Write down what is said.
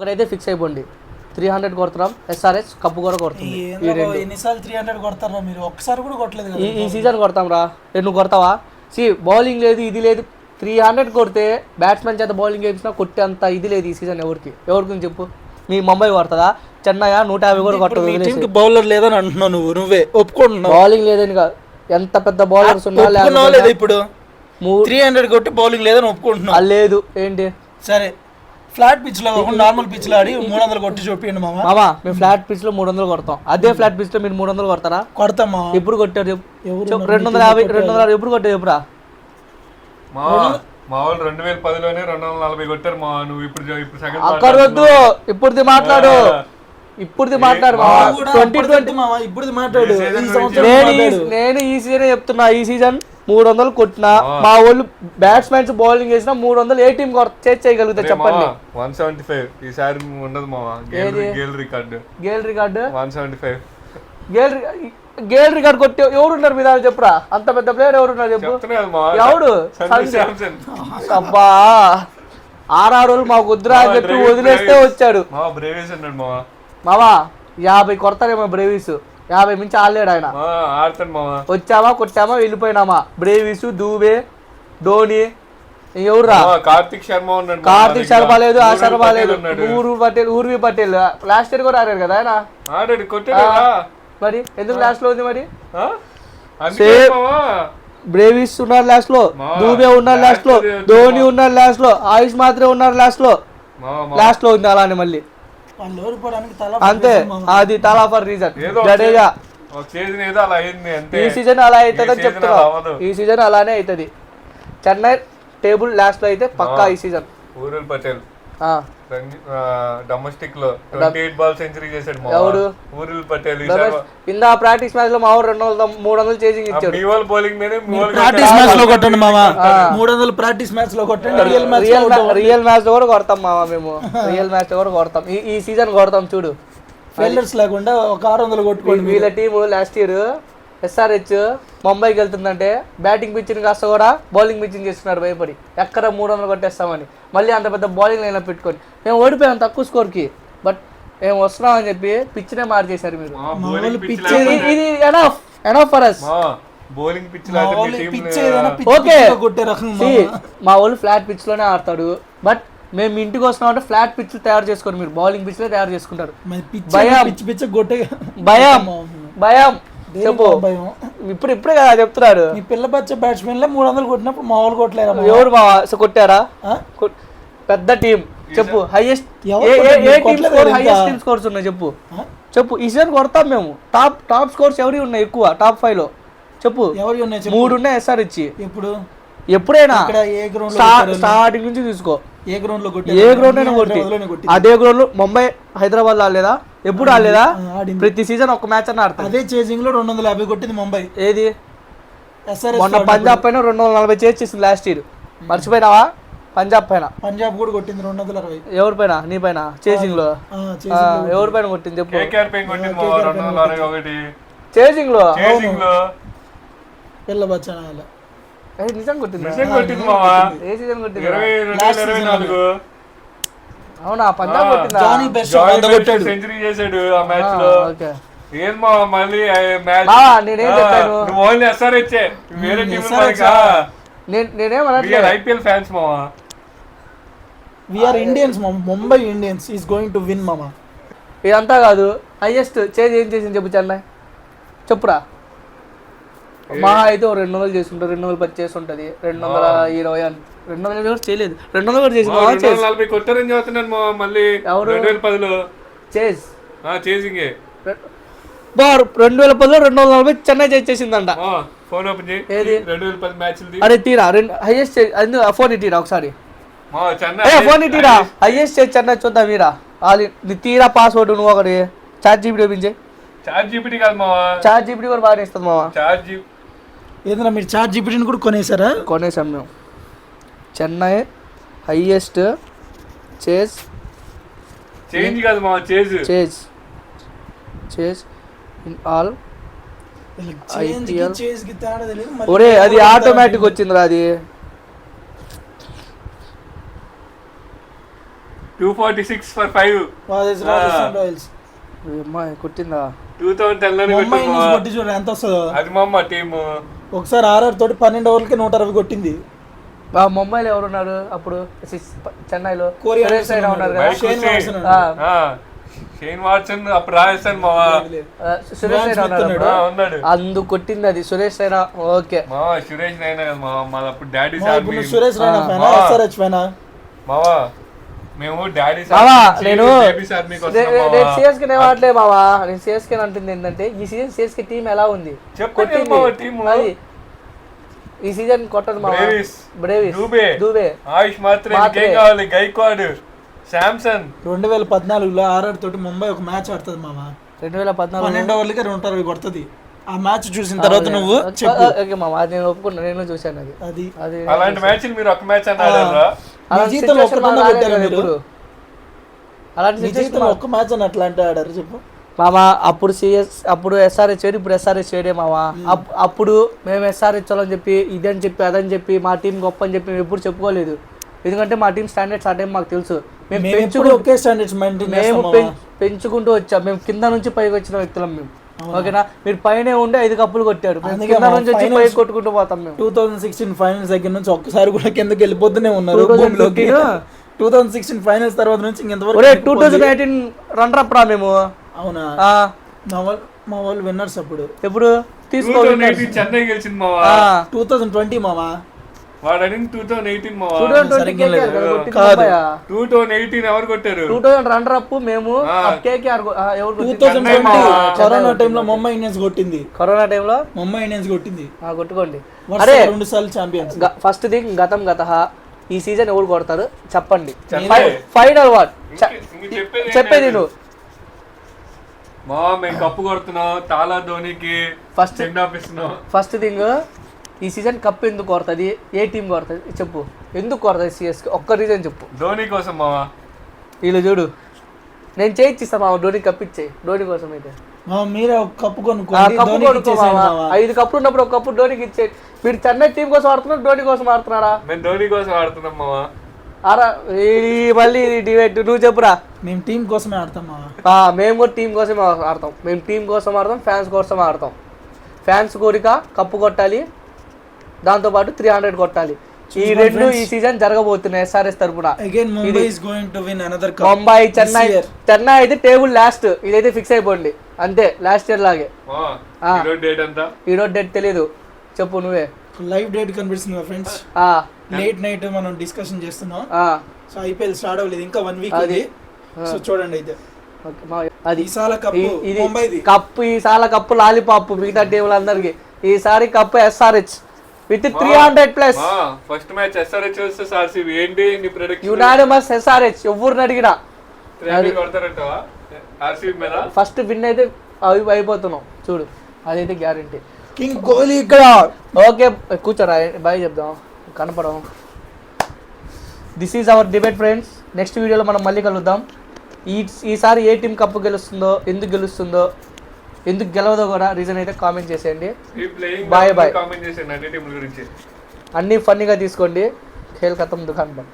ఒకటైతే ఫిక్స్ అయిపోండి, 300 కొడుతున్నాం, ఎస్ఆర్హెచ్ కప్పు కూడా కొడుతుంది. ఎన్నిసార్లు 300 కొడతారా మీరు? ఒక్కసారి కూడా కొట్టలేదు ఈ సీజన్ కొడతాం రా. నువ్వు కొడతావా? బౌలింగ్ లేదు, ఇది లేదు. 300 కొడితే బ్యాట్స్మెన్ చేత బౌలింగ్ వేయించినా కొట్టే అంత ఇది లేదు ఈ సీజన్. ఎవరికి చెప్పు? మీ ముంబై కొడుతుందా? చెన్నై 150 కూడా కొట్టదు. బౌలర్ లేదని అంటున్నావు నువ్వే ఒప్పుకుంటున్నావు. బౌలింగ్ లేదని కాదు, ఎంత పెద్ద బౌలర్స్ ఉన్నా లేదు. ఇప్పుడు 300 కొట్టి బౌలింగ్ లేదని ఒప్పుకుంటున్నావు. లేదు ఏంటి? సరే, ఫ్లాట్ పిచ్ లో నార్మల్ పిచ్ లో ఆడి 300 కొట్టి చూపించండి మామా. మేము ఫ్లాట్ పిచ్ లో 300 కొడతాం. అదే ఫ్లాట్ పిచ్ లో మీరు 300 కొడతారా? కొడతాం. ఎప్పుడు కొట్టారు చెప్పు? 250, 260 ఎప్పుడు కొట్టావు చెప్పురా? మా వాళ్ళు 2010లోనే 240 కొట్టారు. మా నువ్వు ఇప్పుడు అక్కడ వద్దు, ఇప్పుడుది మాట్లాడు. 2020 నేను ఈ సీజన్ చెప్తున్నా. ఈ సీజన్ 300 కొట్టినా మా వాళ్ళు బ్యాట్స్మెన్స్ బౌలింగ్ చేసినా 300 ఏ టీం చేయగలుగుతా చెప్పండి? 175 ఈసారి ఉండదు మావా. Gayle record 175. గేల్ రికార్డ్ కొట్టి ఎవరున్నారు మీ దాని చెప్పురా? అంత పెద్ద ప్లేయర్ ఎవరున్నారు చెప్పు? ఎవడు? అబ్బా, 6 రోజులు మాకు వద్దురా అని చెప్పి వదిలేస్తే వచ్చాడు మావా. 50 కొడతారేమో బ్రేవీస్, 50 మించి ఆడలేడు ఆయన. వచ్చామా, కొట్టామా, వెళ్ళిపోయినామా. బ్రేవీస్, దూబే, ధోని, ఎవరురా? కార్తిక్ శర్మ లేదు, ఆ శర్మ లేదు, ఊర్వి పటేల్ లాస్ట్ ఇయర్ కూడా ఆడారు కదా ఆయన. మరి ఎందుకు లాస్ట్ లో ఉంది? మరి బ్రేవీస్ ఉన్నారు లాస్ట్ లో, దూబే ఉన్నారు లాస్ట్ లో, ధోని ఉన్నారు లాస్ట్ లో, ఆయుష్ మాత్రమే ఉన్నారు లాస్ట్ లో ఉంది. అలానే మళ్ళీ అంతే, అది తలా ఫర్ రీజన్. జడేజా ఈ సీజన్ అలా అవుతుందని చెప్తున్నా. ఈ సీజన్ అలానే అవుతుంది. చెన్నై టేబుల్ లాస్ట్ లో అయితే పక్కా ఈ సీజన్. ఊరుల్ పటేల్ డొమెస్టిక్ లో 28 బాల్ సెంచరీ చేశాడు. ఎవడు? ఊరుల్ పటేల్. ఇందా ప్రాక్టీస్ మ్యాచ్ లో మా 300 చేసింగ్ ఇచ్చాడు. ప్రాక్టీస్ మ్యాచ్ లో కొట్టండి మామా. 300 ప్రాక్టీస్ మ్యాచ్ లో కొట్టండి. రియల్ మ్యాచ్ లో కూడా కొడతాం మామా. మేము రియల్ మ్యాచ్ లో కూడా కొడతాం. ఈ సీజన్ కొడతాం చూడు. ఫెయిలర్స్ లేకుండా ఒక 600 కొట్టుకోండి. వీళ్ళ టీము లాస్ట్ ఇయర్ ఎస్ఆర్హెచ్ ముంబైకి వెళ్తుందంటే బ్యాటింగ్ పిచ్చింగ్ కాస్త కూడా బౌలింగ్ పిచ్చింగ్ చేస్తున్నారు భయపడి. ఎక్కడ 300 కొట్టేస్తామని మళ్ళీ అంత పెద్ద బౌలింగ్ లైన్ పెట్టుకొని మేము ఓడిపోయాం తక్కువ స్కోర్కి. బట్ మేము వస్తున్నాం అని చెప్పి పిచ్నే మార్చేశారు మీరు. ఇది ఎనఫ్ ఫర్ us. ఓకే, మా వాళ్ళు ఫ్లాట్ పిచ్ లోనే ఆడతాడు. బట్ మేము ఇంటికి వస్తున్నాం అంటే ఫ్లాట్ పిచ్ తయారు చేసుకోరు, మీరు బౌలింగ్ పిచ్ తయారు చేసుకుంటారు. భయం చెప్పు. ఇప్పుడే కదా చెప్తున్నారు. ఈ పిల్ల బచ్చ బ్యాట్స్మెన్ 300 కొట్టినప్పుడు మా వాళ్ళు కొట్టలేరు. ఎవరు మా కొట్టారా? పెద్ద టీం చెప్పు. హైయెస్ట్ టీమ్ స్కోర్స్ ఉన్నాయి చెప్పు. ఈ సీజన్ కొడతాం మేము. టాప్ స్కోర్స్ ఎవరి ఉన్నాయి ఎక్కువ? టాప్ 5 లో చెప్పు. 3 ఉన్నాయి ఎస్ఆర్హెచ్. ఎప్పుడైనా స్టార్టింగ్ నుంచి తీసుకో. ఏ గ్రౌండ్ అయినా కొట్టి. అదే గ్రౌండ్ లో ముంబై హైదరాబాద్ ఆడలేదా? ఎప్పుడు ఆడలేదా? ప్రతి సీజన్ ఒక మ్యాచ్ అన్న ఆడతారు. అదే చేసింగ్ లో 250 కొట్టింది ముంబై. ఏది? మొన్న పంజాబ్ పైన 240 చేసింది లాస్ట్ ఇయర్. మర్చిపోయినావా? పంజాబ్ కూడా కొట్టింది 260. ఎవరి పైన? నీ పైన చేసింగ్ లో. ఎవరి పైన కొట్టింది చెప్పు. చేసింగ్ లో పిల్ల బచ్చా నిజం కొట్టింది. ఏ సీజన్ కొట్టింది? అవునా? పంజాబ్ కొట్టిందా? సెంచరీ చేశాడు ఆ మ్యాచ్ లో. ఏం మళ్ళీ నేనేం చెప్పాను? ఓన్లీ ఎస్ఆర్హెచ్, వేరే టీం నేనేమన్నా ఐపీఎల్ ఫ్యాన్స్ మావా. వి ఆర్ ఇండియన్స్ మామా. Mumbai Indians is going to win మామా. ఇదంతా కాదు. హైయెస్ట్ చేంజ్ ఏం చేసింది చెప్పు చెన్నై? చెప్పురా. మా అయితే 200 చేసుకుంటారు, 210 చేసి ఉంటుంది, 220 అని. 200 చేయలేదు, 200 కూడా చేసింది. 240 కొట్టారని చెప్తున్నాను మళ్ళీ. 2010లో చేజ్ చేసింగే 2010లో 240 చెన్నై చేసిందంట. ఫోన్ ఓపెన్ చేయి. ఏది? 2010 మ్యాచ్. అరే తీరా హైయెస్ట్ ఫోన్ ఇటీరా ఒకసారి. ఫోన్ ఇటీరా హైయెస్ట్ చేసి చెన్నై చూద్దాం. మీరా నీ తీరా పాస్వర్డ్ నువ్వు ఒకటి ChatGPT open. ChatGPT కాదు మావా, చాట్ జీపీటీ కూడా బాగా ఇస్తుంది మావా. ఏదన్నా మీరు చాట్ జీపీటీని కూడా కొనేసారా? కొనేసాం మేము. చెన్నై హైయెస్ట్ చేంజ్ కాదు మావా, చేజ్ ఇన్ ఆల్ ఐపీఎల్. ఒరే అది ఆటోమేటిక్ వచ్చిందిరా. అది 246 for 5. రాజస్థాన్ రాయల్స్ అమ్మాయి కొట్టిందా 2010 లోనే ముంబై కొట్టింది ఇండియన్స్ మావా. కొట్టి చూడండి ఎంత వస్తుందో. అది మా అమ్మ టీము. ఒకసారి ఆర్ఆర్ తోటి 12 ఓవర్లకి 160 కొట్టింది. ముంబైలో ఎవరున్నారు అప్పుడు? చెన్నైలో కోరి సురేష్ రైనా ఉన్నారు కదా. షేన్ వాట్సన్ షేన్ వాట్సన్ అప్పుడు రాజస్థాన్ మావా. సురేష్ రైనా ఉన్నారు అప్పుడు. ఉన్నాడు. అందు కొట్టింది అది సురేష్ రైనా. ఓకే మావా సురేష్ రైనా కదా మావా. మాది అప్పుడు డాడీ ఇప్పుడు నువ్వు సురేష్ రైనా ఫ్యానా ఆ. ఎస్ఆర్హెచ్ ఫ్యానా? మావా మేము డాడీ బావా నేను సిఎస్కే వాడలే బావా. నేను సిఎస్కే అంటుంది ఏంటంటే ఈ సీజన్ సిఎస్కే టీం ఎలా ఉంది టీము అది ఈ సీజన్ కొట్టదు మా బ్రేవిస్ దూబే ఆయుష్ మాత్రం ఇంకేం కావాలి? గైక్వాడ్, శాంసన్. 2014లో ఆర్ఆర్ తోటి ముంబై ఒక మ్యాచ్ ఆడుతుంది మామ. 2014 12 ఓవర్లకి 260 కొడుతుంది. ఆ మ్యాచ్ చూసిన తర్వాత నువ్వు చెప్పు. ఓకే మామ అది నేను ఒప్పుకున్నా. నేను చూశాను అది. అది అది అలాంటి మ్యాచ్ మీరు ఒక మ్యాచ్ అన్నారా? మీ జీవితంలో ఒక్కటన్నా కొట్టారు మీరు? అలాంటి మీ జీవితంలో ఒక్క మ్యాచ్ అని అట్లాంటి ఆడారు చెప్పు మామ. అప్పుడు ఎస్ఆర్హెచ్ వేడు, ఇప్పుడు ఎస్ఆర్హెచ్ వేడే మామ. అప్పుడు మేము ఎస్ఆర్హెచ్ అని చెప్పి ఇదని చెప్పి అదని చెప్పి మా టీం గొప్ప అని చెప్పి మేము ఎప్పుడు చెప్పుకోలేదు. ఎందుకంటే మా టీం స్టాండర్డ్స్ ఆ టైం మాకు తెలుసు. మేము ఒకే స్టాండర్డ్స్ మెయింటైన్ పెంచుకుంటూ వచ్చాం. మేము కింద నుంచి పైకి వచ్చిన వ్యక్తులం మేము. ఓకేనా? మీరు పైన ఉండి 5 కప్పులు కొట్టారు. కింద నుంచి వచ్చి పైకి కొట్టుకుంటూ పోతాం మేము. 2016 ఫైనల్స్ దగ్గర నుంచి ఒక్కసారి కూడా కిందకి వెళ్ళిపోతూనే ఉన్నారు భూమిలోకి. 2016 ఫైనల్స్ తర్వాత నుంచి ఇంకెంతవరకు 2018 రన్నర్ అప్ రా మేము. అవునా? మా వాళ్ళు విన్నర్స్ అప్పుడు. ఎప్పుడు తీసుకోవాలి? చెన్నై గెలిచింది మావా. 2020 మావా. వాడు అడిగింది 2018 మావా. 2018 ఎవరు కొట్టారు? 2000 రన్నర్ అప్ మేము. కేకేఆర్ ఎవరు? 2020 కరోనా టైంలో ముంబై ఇండియన్స్ కొట్టింది. కరోనా టైంలో ముంబై ఇండియన్స్ కొట్టింది. కొట్టుకోండి. అరే 2 సార్లు ఛాంపియన్స్. ఫస్ట్ థింగ్ గతం గతః ఈ సీజన్ ఎవరు కొడతారు చెప్పండి. ఫైనల్ వాట్ చెప్పేది నువ్వు. మా మేము కప్పు కొడుతున్నాం తాలా ధోనికి ఫస్ట్ ఇస్తున్నాం. ఫస్ట్ థింగ్ ఈ సీజన్ కప్ ఎందుకు కొడుతుంది? ఏ టీం కొడుతుంది చెప్పు. ఎందుకు కొడుతుంది సిఎస్కి? ఒక్క రీజన్ చెప్పు. ధోని కోసం మావా. వీళ్ళు చూడు నేను చేయిస్తా మామ. ధోని కప్ ఇచ్చేయి. ధోని కోసం అయితే మీరే ఒక కప్పు కొనుక్కో. 5 కప్పులు ఉన్నప్పుడు ఒక కప్పు ధోనికి ఇచ్చేయి. మీరు చెన్నై టీం కోసం ఆడుతున్నారు, ధోని కోసం ఆడుతున్నారా? మేము ధోని కోసం ఆడుతున్నాం మావా. మళ్ళీ డివైడ్ నువ్వు చెప్పురా. మేము టీం కోసమే ఆడతాం మావా. మేము కూడా టీం కోసమే ఆడతాం. మేము టీం కోసం ఆడతాం, ఫ్యాన్స్ కోసం ఆడతాం. ఫ్యాన్స్ కోరిక కప్పు కొట్టాలి, దాంతోపాటు 300 కొట్టాలి. ఈ రెండు ఈ సీజన్ జరగబోతున్నాయి ఎస్ఆర్ఎస్ తరపున. ముంబై చెన్నై అయితే టేబుల్ లాస్ట్. ఇదైతే ఫిక్స్ అయిపోండి అంతే. లాస్ట్ ఇయర్ లాగే. ఈ రోజు డేట్ తెలీదు, చెప్పు నువ్వే. లైవ్ డేట్ కనిపిస్తుంది ఫ్రెండ్స్. లేట్ నైట్ మనం డిస్కషన్ చేస్తున్నాం. సో ఐపీఎల్ స్టార్ట్ అవ్వలేదు ఇంకా 1 వీక్ ఉంది. సో చూడండి అయితే అది కప్పు ఈసారి కప్పు లాలీపాప్ మిగతా టీంలు అందరికి. ఈసారి cup SRH with 300+. First match SRH versus RCB. ఏంటి నీ ప్రెడిక్షన్? Unanimous SRH. ఎవరిని అడిగినా కొడతారంటావా ఆర్సీబీ మీద? ఫస్ట్ విన్ అయితే అయిపోతున్నాం చూడు, అదైతే గ్యారంటీ. కింగ్ కోహ్లీ ఇక్కడ. ఓకే కూర్చోరా, బాయ్ చెప్దాం, కనపడం. This is our debate friends. Next వీడియోలో మనం మళ్ళీ కలుద్దాం. ఈసారి ఏ టీం కప్పు గెలుస్తుందో, ఎందుకు గెలుస్తుందో, ఎందుకు గెలవదో కూడా రీజన్ అయితే కామెంట్ చేసేయండి. Bye bye. కామెంట్ చేసేయండి అన్ని టీంల గురించి. అన్నీ ఫన్నీగా తీసుకోండి. ఖేల్ ఖతం దుకాన్ బంద్.